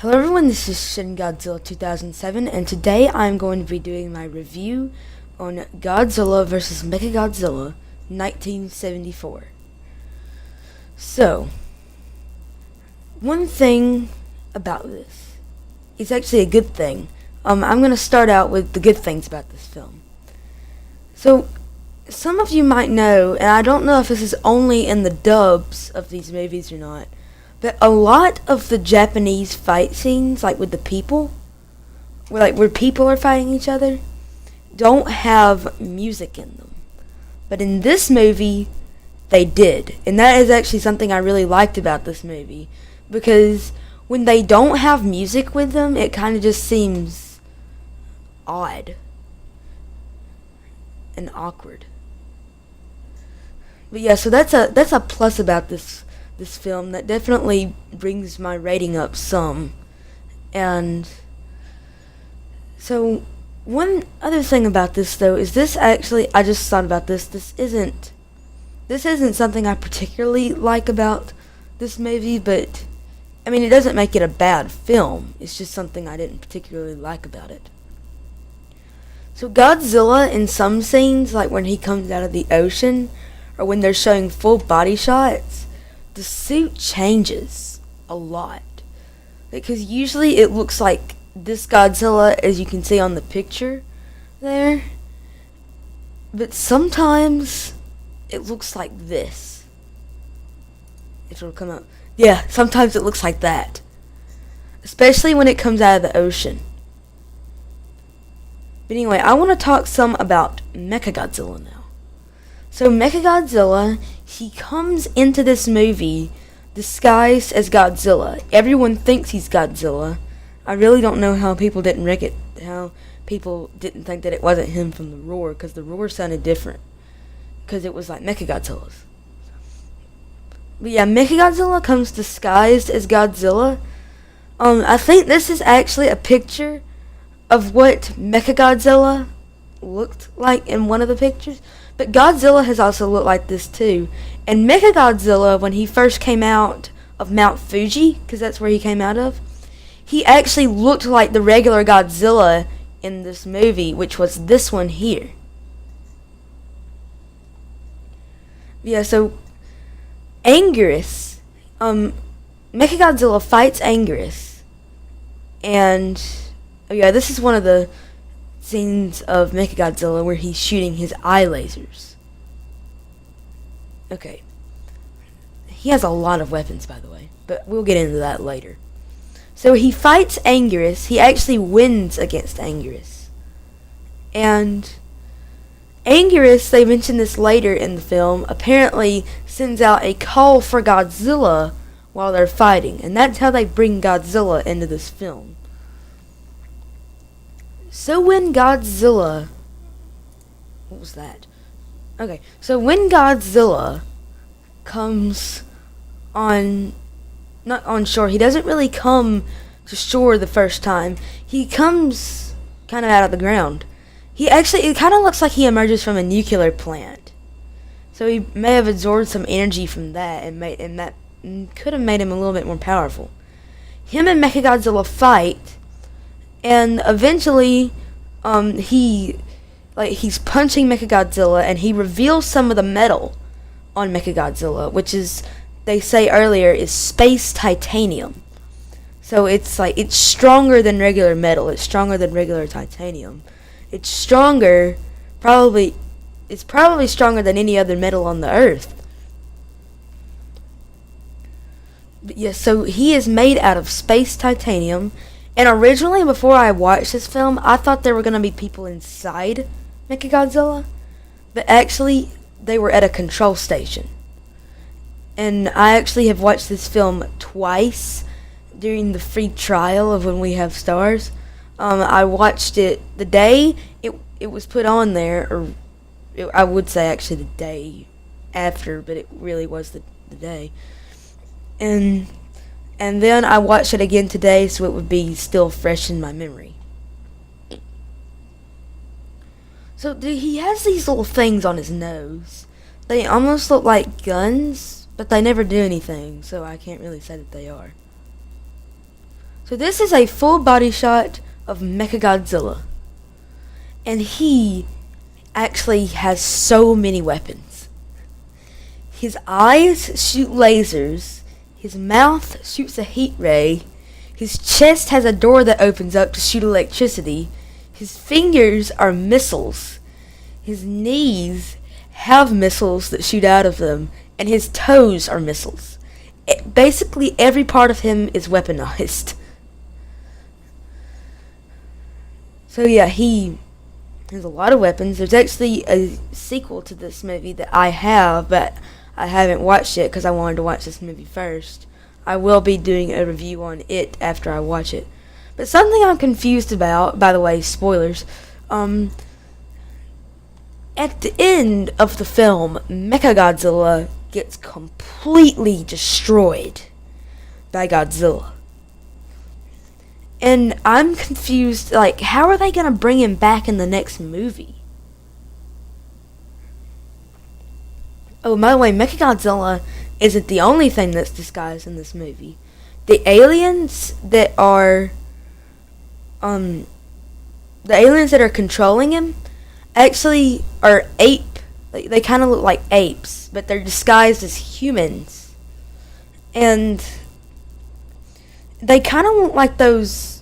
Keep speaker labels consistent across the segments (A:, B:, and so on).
A: Hello everyone, this is Godzilla 2007, and today I'm going to be doing my review on Godzilla vs. Mechagodzilla 1974. So, one thing about this, it's actually a good thing. I'm going to start out with the good things about this film. So, some of you might know, and I don't know if this is only in the dubs of these movies or not, but a lot of the Japanese fight scenes, like with the people, where people are fighting each other, don't have music in them. But in this movie, they did. And that is actually something I really liked about this movie. Because when they don't have music with them, it kind of just seems odd and awkward. But yeah, so that's a plus about this film that definitely brings my rating up some. And so one other thing about this though is this actually, I just thought about this isn't something I particularly like about this movie, but I mean it doesn't make it a bad film. It's just something I didn't particularly like about it. So Godzilla in some scenes, like when he comes out of the ocean or when they're showing full body shots, the suit changes a lot. Because usually it looks like this Godzilla, as you can see on the picture there. But sometimes it looks like this. If it'll come up. Yeah, sometimes it looks like that. Especially when it comes out of the ocean. But anyway, I want to talk some about Mechagodzilla now. So Mechagodzilla, he comes into this movie disguised as Godzilla. Everyone thinks he's Godzilla. I really don't know how people didn't think that it wasn't him from the Roar, because the Roar sounded different. Because it was like Mechagodzilla's. But yeah, Mechagodzilla comes disguised as Godzilla. I think this is actually a picture of what Mechagodzilla looked like in one of the pictures. But Godzilla has also looked like this too. And Mechagodzilla, when he first came out of Mount Fuji, because that's where he came out of, he actually looked like the regular Godzilla in this movie, which was this one here. Yeah, so Anguirus, Mechagodzilla fights Anguirus, and oh yeah, this is one of the scenes of Mechagodzilla where he's shooting his eye lasers. Okay. He has a lot of weapons, by the way, but we'll get into that later. So he fights Anguirus. He actually wins against Anguirus. And Anguirus, they mention this later in the film, apparently sends out a call for Godzilla while they're fighting. And that's how they bring Godzilla into this film. So when Godzilla... What was that? Okay, so when Godzilla comes on... Not on shore, he doesn't really come to shore the first time. He comes kind of out of the ground. It kind of looks like he emerges from a nuclear plant. So he may have absorbed some energy from that, and that could have made him a little bit more powerful. Him and Mechagodzilla fight, and eventually, he's punching Mechagodzilla, and he reveals some of the metal on Mechagodzilla, which is, they say earlier, is space titanium. So it's stronger than regular metal. It's stronger than regular titanium. It's probably stronger than any other metal on the Earth. But yeah, so he is made out of space titanium. And originally, before I watched this film, I thought there were going to be people inside Mechagodzilla. But actually, they were at a control station. And I actually have watched this film twice during the free trial of When We Have Stars. I watched it the day it was put on there, I would say actually the day after, but it really was the day. And then I watched it again today, so it would be still fresh in my memory. So he has these little things on his nose. They almost look like guns, but they never do anything, so I can't really say that they are. So this is a full body shot of Mechagodzilla. And he actually has so many weapons. His eyes shoot lasers. His mouth shoots a heat ray. His chest has a door that opens up to shoot electricity. His fingers are missiles. His knees have missiles that shoot out of them. And his toes are missiles. Basically, every part of him is weaponized. So yeah, he has a lot of weapons. There's actually a sequel to this movie that I have, but I haven't watched it because I wanted to watch this movie first. I will be doing a review on it after I watch it. But something I'm confused about, by the way, spoilers, at the end of the film, Mechagodzilla gets completely destroyed by Godzilla. And I'm confused, like, how are they gonna bring him back in the next movie? Oh, by the way, Mechagodzilla isn't the only thing that's disguised in this movie. The aliens that are controlling him actually are ape. They kind of look like apes, but they're disguised as humans. And they kind of look like those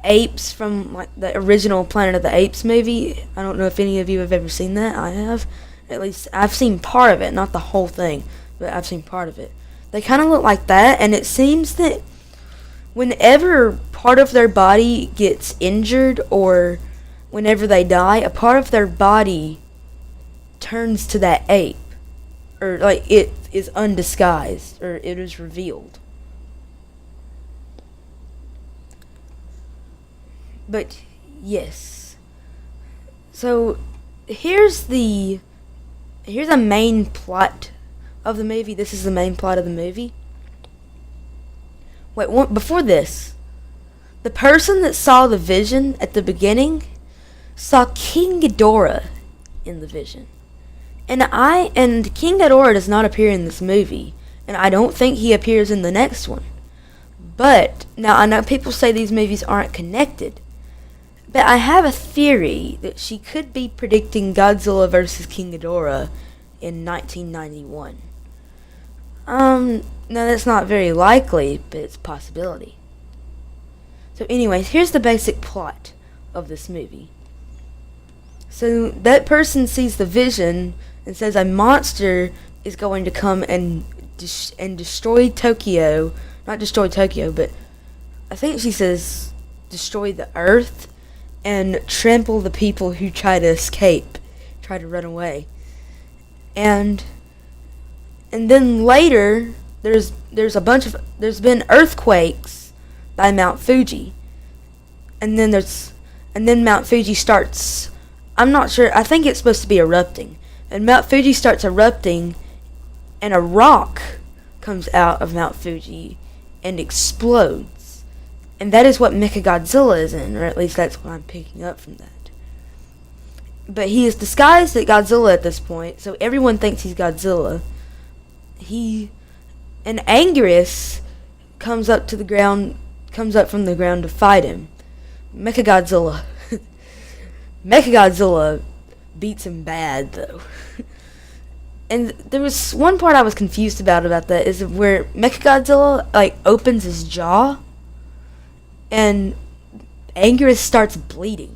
A: apes from like the original Planet of the Apes movie. I don't know if any of you have ever seen that. I have. At least I've seen part of it, not the whole thing, but I've seen part of it. They kind of look like that, and it seems that whenever part of their body gets injured or whenever they die, a part of their body turns to that ape, or like it is undisguised, or it is revealed. But yes, so here's a main plot of the movie. This is the main plot of the movie. Wait, before this, the person that saw the vision at the beginning saw King Ghidorah in the vision. And King Ghidorah does not appear in this movie, and I don't think he appears in the next one. But now I know people say these movies aren't connected, but I have a theory that she could be predicting Godzilla vs. King Ghidorah in 1991. No, that's not very likely, but it's a possibility. So anyways, here's the basic plot of this movie. So that person sees the vision and says a monster is going to come and destroy Tokyo. Not destroy Tokyo, but I think she says destroy the Earth and trample the people who try to escape, try to run away. And then later there's been earthquakes by Mount Fuji. And then Mount Fuji starts, I'm not sure, I think it's supposed to be erupting. And Mount Fuji starts erupting and a rock comes out of Mount Fuji and explodes. And that is what Mechagodzilla is in, or at least that's what I'm picking up from that. But he is disguised as Godzilla at this point, so everyone thinks he's Godzilla. And Anguirus comes up from the ground to fight him. Mechagodzilla beats him bad, though. And there was one part I was confused about that is where Mechagodzilla like opens his jaw and Anguirus starts bleeding,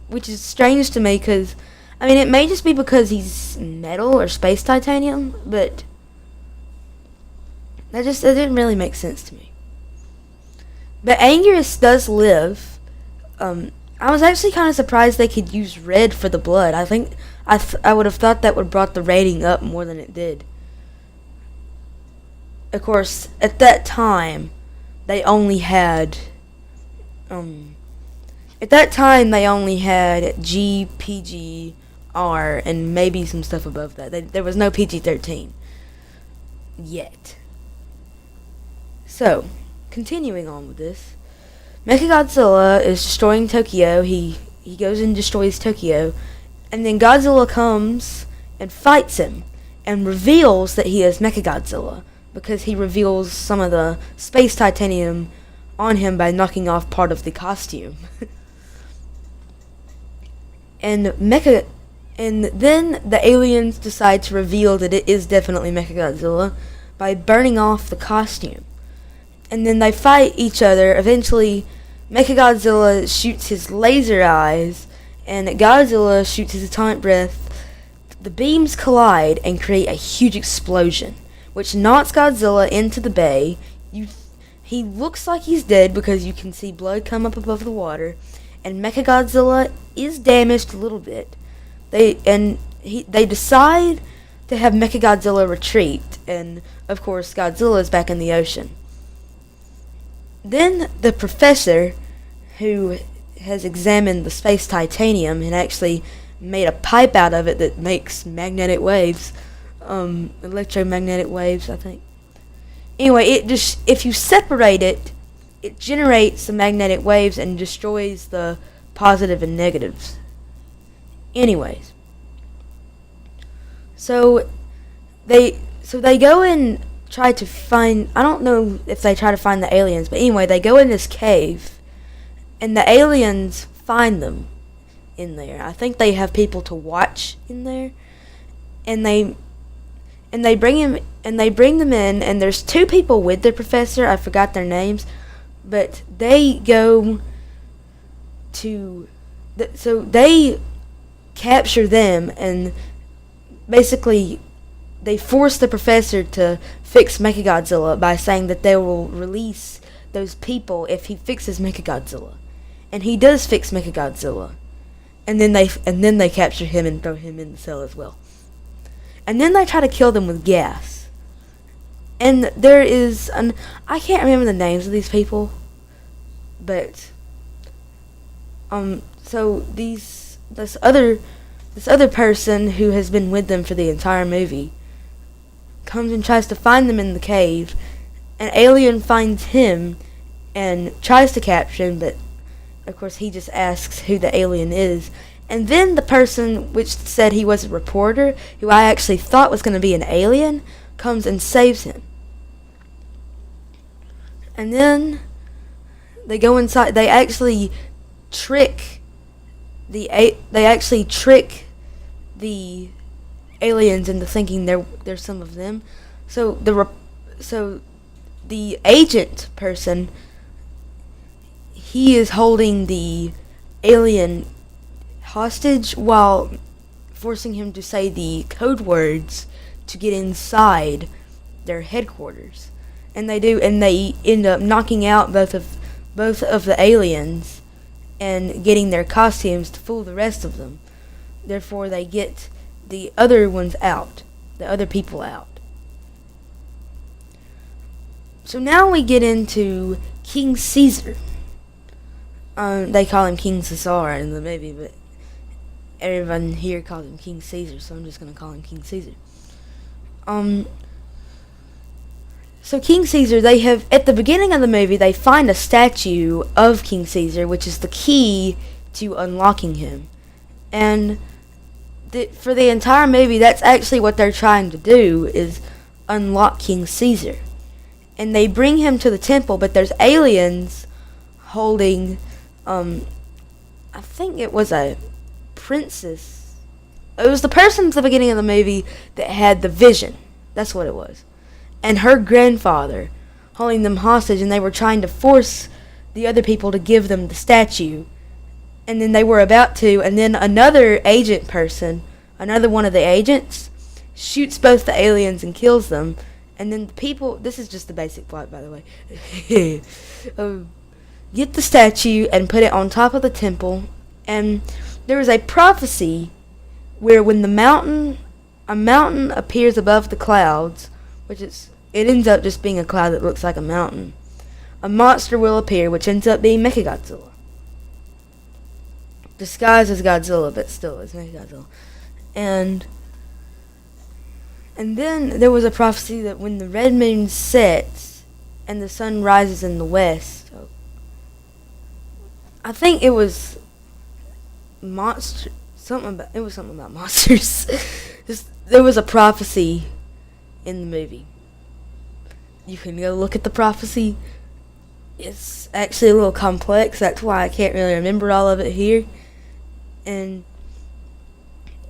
A: which is strange to me because, I mean, it may just be because he's metal or space titanium, but it didn't really make sense to me. But Anguirus does live. I was actually kind of surprised they could use red for the blood. I think I would have thought that would have brought the rating up more than it did. Of course, at that time, they only had G, PG, R, and maybe some stuff above that. There was no PG-13 yet. So, continuing on with this, Mechagodzilla is destroying Tokyo. He goes and destroys Tokyo, and then Godzilla comes and fights him and reveals that he is Mechagodzilla because he reveals some of the space titanium on him by knocking off part of the costume. and Mecha and then the aliens decide to reveal that it is definitely Mechagodzilla by burning off the costume. And then they fight each other. Eventually, Mechagodzilla shoots his laser eyes, and Godzilla shoots his atomic breath. The beams collide and create a huge explosion, which knocks Godzilla into the bay. He looks like he's dead because you can see blood come up above the water, and Mechagodzilla is damaged a little bit. They decide to have Mechagodzilla retreat, and of course Godzilla is back in the ocean. Then the professor, who has examined the space titanium and actually made a pipe out of it that makes magnetic waves, electromagnetic waves, I think. Anyway, if you separate it, it generates the magnetic waves and destroys the positive and negatives. Anyways, so they go and try to find, I don't know if they try to find the aliens, but anyway, they go in this cave, and the aliens find them in there. I think they have people to watch in there, and they bring them in, and there's two people with the professor. I forgot their names, but they go to so they capture them, and basically they force the professor to fix Mechagodzilla by saying that they will release those people if he fixes Mechagodzilla. And he does fix Mechagodzilla. And then they capture him and throw him in the cell as well. And then they try to kill them with gas. And there is I can't remember the names of these people, but so this other person who has been with them for the entire movie comes and tries to find them in the cave. An alien finds him and tries to capture him, but of course he just asks who the alien is. And then the person which said he was a reporter, who I actually thought was going to be an alien, comes and saves him. And then they go inside. They actually trick the aliens into thinking there's some of them. So the agent person, he is holding the alien hostage while forcing him to say the code words to get inside their headquarters. And they do, and they end up knocking out both of the aliens and getting their costumes to fool the rest of them. Therefore, they get the other ones out, the other people out. So now we get into King Caesar. They call him King Caesar in the movie, but everyone here calls him King Caesar, so I'm just going to call him King Caesar. So King Caesar, they have, at the beginning of the movie, they find a statue of King Caesar, which is the key to unlocking him. And for the entire movie, that's actually what they're trying to do, is unlock King Caesar. And they bring him to the temple, but there's aliens holding, I think it was a princess. It was the person at the beginning of the movie that had the vision. That's what it was. And her grandfather holding them hostage, and they were trying to force the other people to give them the statue. And then they were about to, and then another agent person, another one of the agents, shoots both the aliens and kills them. And then the people, this is just the basic plot, by the way, get the statue and put it on top of the temple. And there is a prophecy where when a mountain appears above the clouds, it ends up just being a cloud that looks like a mountain, a monster will appear, which ends up being Mechagodzilla. Disguised as Godzilla, but still is Mechagodzilla. And then there was a prophecy that when the red moon sets and the sun rises in the west, I think it was something about monsters. There was a prophecy in the movie. You can go look at the prophecy. It's actually a little complex. That's why I can't really remember all of it here. And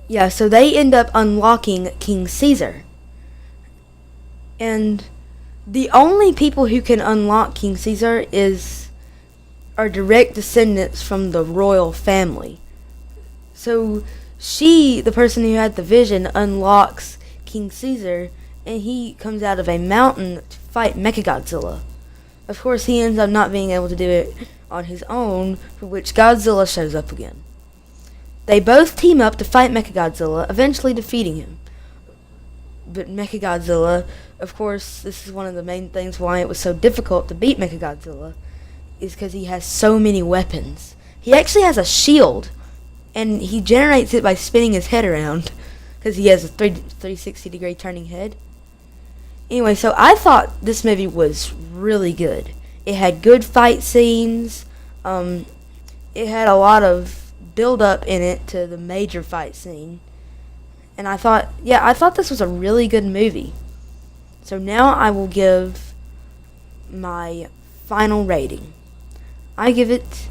A: yeah, so they end up unlocking King Caesar. And the only people who can unlock King Caesar are direct descendants from the royal family. So the person who had the vision, unlocks King Caesar, and he comes out of a mountain to fight Mechagodzilla. Of course, he ends up not being able to do it on his own, for which Godzilla shows up again. They both team up to fight Mechagodzilla, eventually defeating him. But Mechagodzilla, of course, this is one of the main things why it was so difficult to beat Mechagodzilla, is because he has so many weapons. He actually has a shield, and he generates it by spinning his head around, because he has a 360-degree turning head. Anyway, so I thought this movie was really good. It had good fight scenes. It had a lot of build-up in it to the major fight scene. And I thought this was a really good movie. So now I will give my final rating. I give it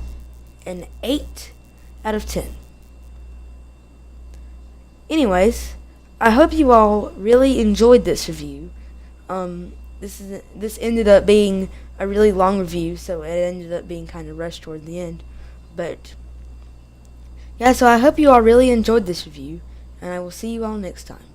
A: an 8 out of 10. Anyways, I hope you all really enjoyed this review. This ended up being a really long review, so it ended up being kind of rushed toward the end. But yeah, so I hope you all really enjoyed this review, and I will see you all next time.